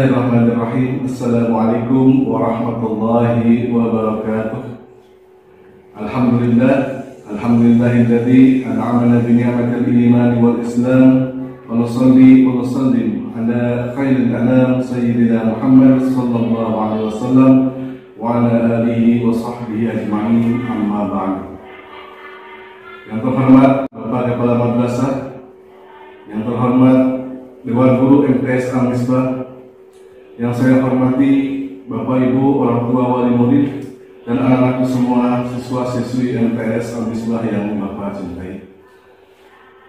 Bismillahirrahmanirrahim. Assalamualaikum warahmatullahi wabarakatuh. Alhamdulillahilladzi an'amana bi ni'matil iman wal islam wa nusalli wa nusallim ala khairil anam sayyidina Muhammad sallallahu alaihi wasallam wa ala alihi wa sahbihi ajma'in, amma ba'd. Yang terhormat Bapak Kepala Madrasah, yang terhormat Dewan Guru MTS Al-Misbah, yang saya hormati Bapak Ibu, orang tua, wali murid, dan anak-anakku semua, siswa-siswi MTS Al-Misbah yang Bapak cintai.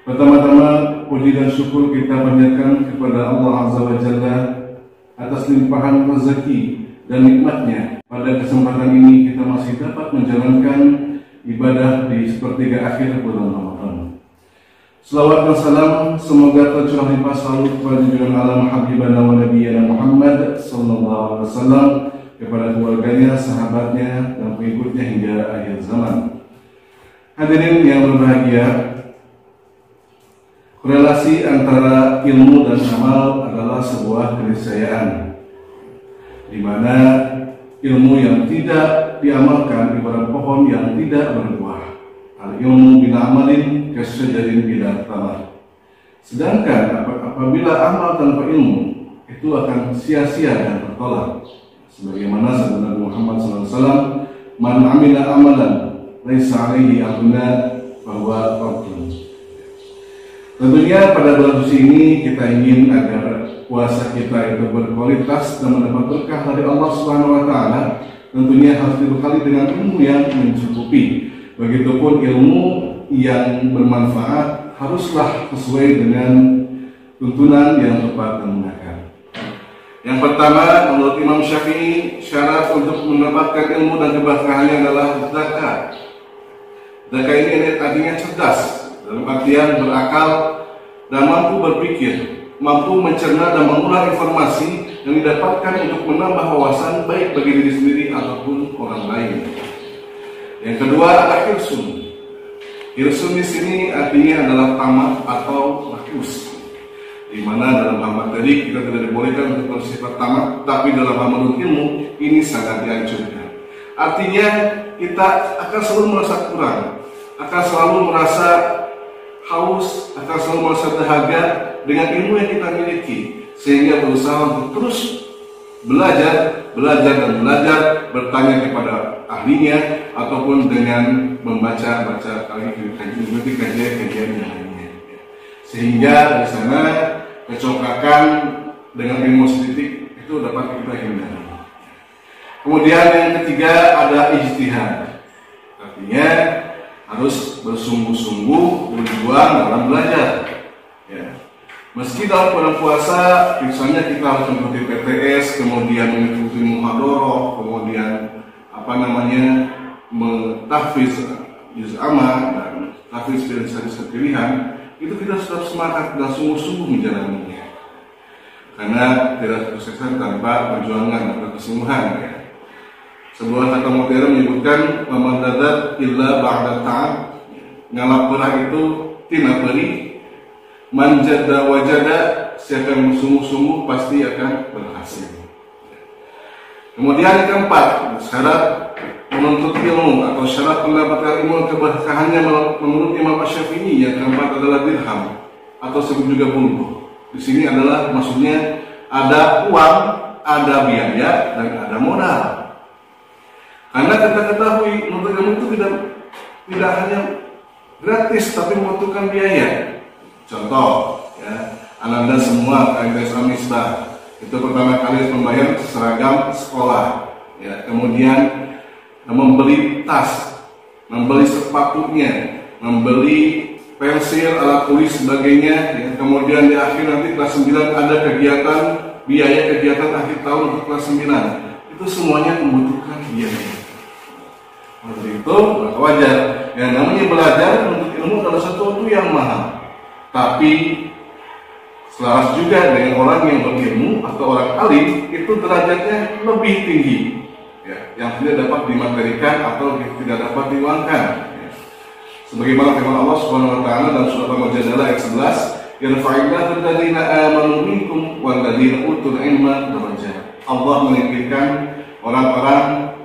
Pertama-tama, puji dan syukur kita panjatkan kepada Allah Azza wa Jalla atas limpahan rezeki dan nikmatnya. Pada kesempatan ini kita masih dapat menjalankan ibadah di sepertiga akhir bulan Ramadan. Selawat dan salam semoga tercurah limpah selalu kepada junjungan alam habibana wa nabiyana Muhammad sallallahu alaihi wasallam, kepada keluarganya, sahabatnya, dan pengikutnya hingga akhir zaman. Hadirin yang berbahagia, korelasi antara ilmu dan amal adalah sebuah keniscayaan, di mana ilmu yang tidak diamalkan ibarat pohon yang tidak berbuah. Al-ilmu bila amalin kasyajarin bila tamar. Sedangkan apabila amal tanpa ilmu itu akan sia-sia dan tertolak. Sebagaimana sabda Nabi Muhammad SAW, "Man amila amalan laisa alaihi amruna fahuwa raddun." Tentunya pada bulan suci ini kita ingin agar puasa kita itu berkualitas dan mendapat berkah dari Allah Subhanahu wa taala. Tentunya harus dibekali dengan ilmu yang mencukupi. Begitupun ilmu yang bermanfaat haruslah sesuai dengan tuntunan yang tepat dan menakar. Yang pertama, menurut Imam Syafi'i, syarat untuk mendapatkan ilmu dan keberkahannya adalah zakat. Zakat ini artinya cerdas, dalam artian berakal dan mampu berpikir, mampu mencerna dan mengolah informasi yang didapatkan untuk menambah wawasan baik bagi diri sendiri ataupun orang lain. Yang kedua adalah hirsun. Hirsun di sini artinya adalah tamak atau rakus, di mana dalam hal materi kita tidak dibolehkan untuk bersifat tamak, tapi dalam hal menuntut ilmu ini sangat dianjurkan. Artinya kita akan selalu merasa kurang, akan selalu merasa haus, akan selalu merasa dahaga dengan ilmu yang kita miliki, sehingga berusaha untuk terus belajar, dan belajar, bertanya kepada ahlinya, ataupun dengan membaca kajian yang lainnya. Sehingga dari sana kecokakan dengan ilmu sedikit itu dapat kita hindari. Kemudian yang ketiga ada ijtihad. Artinya harus bersungguh-sungguh berjuang dalam belajar. Ya. Meski dalam bulan puasa, misalnya kita harus mengikuti PTS, kemudian mengikuti muhadharah, kemudian mentahfiz juz amma dan tahfiz hadis pilihan, itu kita tetap semangat dan sungguh-sungguh menjalaninya. Karena tidak sukses tanpa perjuangan atau kesungguhan. Ya. Sebuah kata modern menyebutkan "Mamadadat illa ba'da ta'ab", ngalapurah itu tina beri. Manjada wajada, siapa yang sungguh-sungguh pasti akan berhasil. Kemudian yang keempat, syarat menuntut ilmu atau syarat mendapatkan ilmu keberkahannya menurut Imam Syafi'i, yang keempat adalah dirham atau disebut juga buluh. Di sini adalah maksudnya ada uang, ada biaya, dan ada modal. Karena kita ketahui menuntut ilmu itu tidak hanya gratis, tapi membutuhkan biaya. Contoh, ya, Anda semua MTS Al-Misbah itu pertama kali membayar seragam sekolah, ya, kemudian membeli tas, membeli sepatunya, membeli pensil, alat tulis, sebagainya, ya. Kemudian di akhir nanti kelas 9 ada biaya kegiatan akhir tahun untuk kelas 9. Itu semuanya membutuhkan biaya. Untuk itu wajar. Yang namanya belajar untuk ilmu adalah sesuatu yang mahal. Tapi selaras juga dengan orang yang berilmu atau orang alim, itu derajatnya lebih tinggi, ya, yang tidak dapat dimaterikan atau tidak dapat diuangkan. Ya. Sebagaimana firman Allah Subhanahu wa taala dalam surat Al-Mujadalah ayat 11, yarfa'illahu alladziina aamanu minkum walladziina utul ilma darajat. Allah meninggikan orang-orang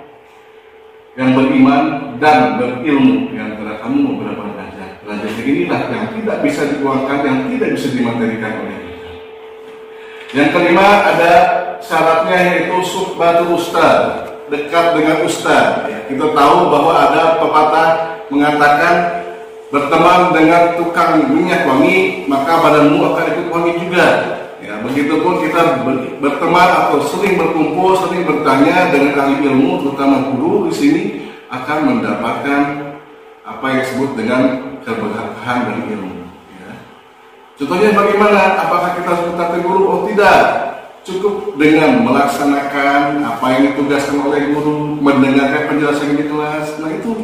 yang beriman dan berilmu di antara kamu beberapa derajat. Derajat inilah yang tidak bisa dikeluarkan, yang tidak bisa dimaterikan oleh kita. Yang kelima ada syaratnya, yaitu suhbatul ustaz, dekat dengan ustaz. Ya, kita tahu bahwa ada pepatah mengatakan berteman dengan tukang minyak wangi maka badanmu akan ikut wangi juga. Ya, begitupun kita berteman atau sering berkumpul, sering bertanya dengan ahli ilmu, terutama guru di sini, akan mendapatkan apa yang disebut dengan keberkahan dari ilmu. Ya. Contohnya bagaimana? Apakah kita harus bertanya guru? Oh tidak. Cukup dengan melaksanakan apa yang ditugaskan oleh guru, mendengarkan penjelasan di kelas. Nah itu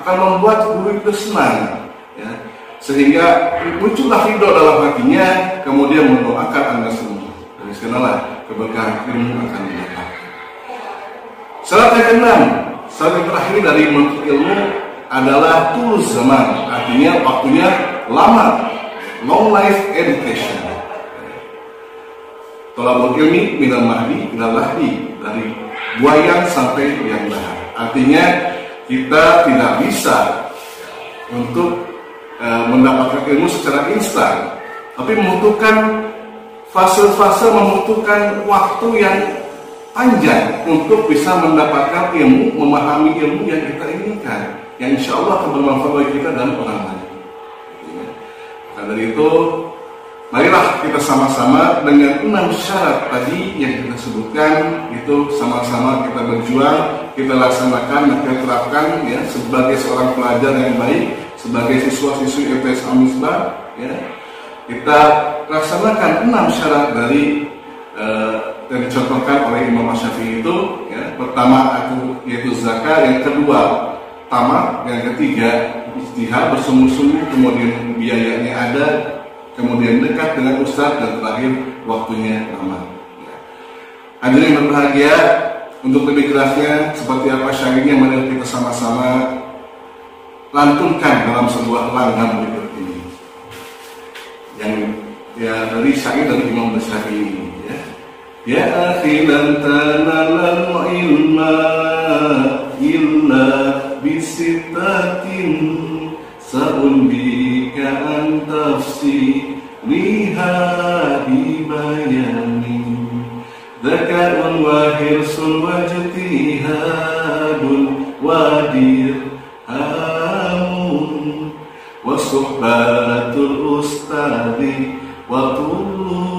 akan membuat guru itu senang. Ya. Sehingga muncullah ridho dalam hatinya, kemudian mendoakan Anda semua. Dari sanalah keberkahan ilmu akan datang. Syarat yang keenam, syarat yang terakhir dari menuntut ilmu adalah tulus zaman, artinya waktunya lama, long life education. Thalabul ilmi minal mahdi ilal lahdi, dari buayan sampai yang lahir. Artinya kita tidak bisa untuk mendapatkan ilmu secara instan, tapi membutuhkan fase-fase, membutuhkan waktu yang panjang untuk bisa mendapatkan ilmu, memahami ilmu yang kita inginkan, yang insya Allah akan bermanfaat bagi kita dan orang lain. Nah, dari itu marilah kita sama-sama dengan 6 syarat tadi yang kita sebutkan, itu sama-sama kita berjuang, kita laksanakan, kita terapkan ya, sebagai seorang pelajar yang baik, sebagai siswa-siswi MTS Al-Misbah, ya, kita laksanakan 6 syarat dari yang dicontohkan oleh Imam Asy-Syafi'i itu. Ya, pertama yaitu zakat, yang kedua tamak, yang ketiga ijtihad bersungguh-sungguh, kemudian biayanya ada, kemudian dekat dengan ustaz, dan terakhir waktunya lama. Ya. Hadirin yang berbahagia, untuk lebih jelasnya seperti apa syairnya, mari kita sama-sama lantunkan dalam sebuah langgam berikut ini. Yang ya dari syair dari Imam Asy-Syafi'i ini. Ya akhi lan tanalal ilma illa bisittatin sa'un bika an tafsiliha bibayani dzaka'un wa hirsun wa ijtihadun wa dirhamun wa suhbatul ustadi wa tulul